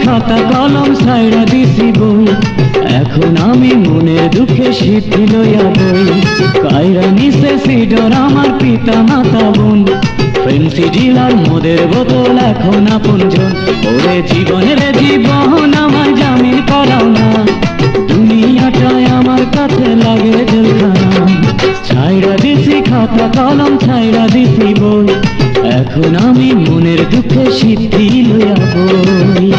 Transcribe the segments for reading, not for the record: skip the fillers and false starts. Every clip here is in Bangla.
খাতা কলম ছাইড়া দিছি বই, এখন আমি মনের দুঃখে সিদ্ধি লইয়া বই। কাইরা নিছে সিডর আমার পিতা মাতা বোন, পেন্সিল আর মদের বোতল এখন আপনজন। ওরে জীবনের জীবন আমার জামিন করাও না, দুনিয়াটায় আমার কাছে লাগে জেলখানা। ছাইড়া দিছি খাতা কলম ছাইড়া দিছি বই, এখন আমি মনের দুঃখে সিদ্ধি লইয়া বই।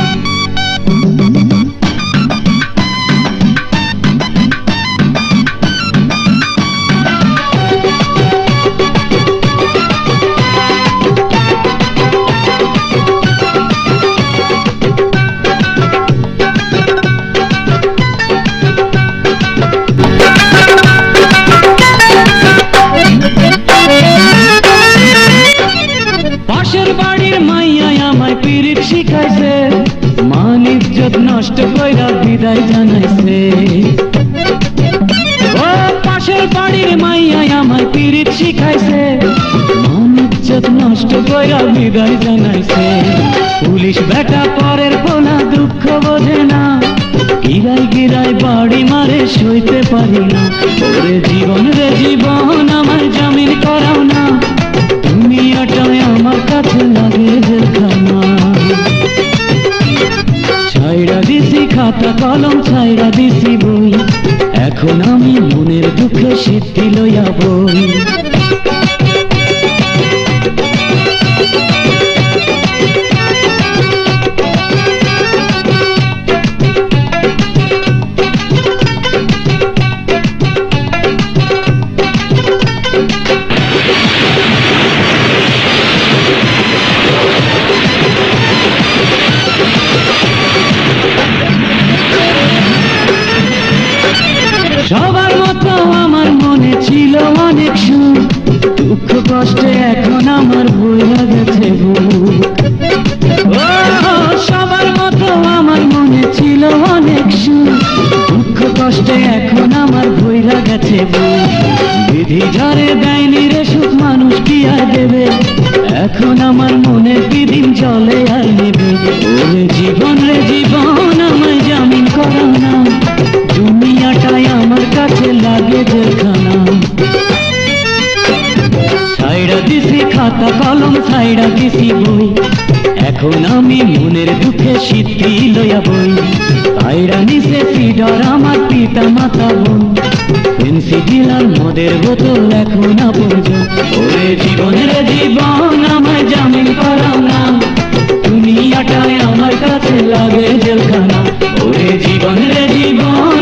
পাশের বাড়ির মাইয়া আমায় পিরিত শিখাইছে, মান ইজ্জত নষ্ট কইরা বিদায় জানাইছে। ও পাশের বাড়ির মাইয়া আমায় পিরিত শিখাইছে, মান ইজ্জত নষ্ট কইরা বিদায় জানাইছে। পুলিশ বেটা পরের পোলা দুঃখ বোঝে না, গিরাই গিরাই বাড়ি মারে সইতে পারি না। ওরে জীবন রে জীবন আমার জামিন করাও না, দুনিয়াটায় আমার কাছে লাগে জেলখানা। ছাইড়া দিছি খাতা কলম ছাইড়া দিছি বই, এখন আমি মনের দুঃখে সিদ্ধি লইয়া বই। সবার মতো আমার মনে ছিল অনেক সুখ, দুঃখ কষ্টে এখন আমার বইয়া গেছে বুক। ও সবার মতো আমার মনে ছিল অনেক সুখ, দুঃখ কষ্টে এখন আমার বইয়া গেছে বুক। বিধি ঝরে দেয়নি রে সুখ, মানুষ কি আর দেবে, এখন আমার মনে বিদিন চলে আর নেবে। ওরে জীবন রে জীবন আমায় জামিন করাও না, দুনিয়াটায় আমার কাছে লাগে জেলখানা। ছাইড়া দিছি খাতা কলম ছাইড়া দিছি বই, এখন আমি মনের দুঃখে সিদ্ধি লইয়া বই। কাইরা নিছে সিডর আমার পিতা মাতা বোন, পেন্সিল আর মদের বোতল এখন আপনজন। ওরে জীবনের জীবন আমায় জামিন করাও না, দুনিয়াটায় আমার কাছে লাগে জেলখানা। ওরে জীবনের জীবন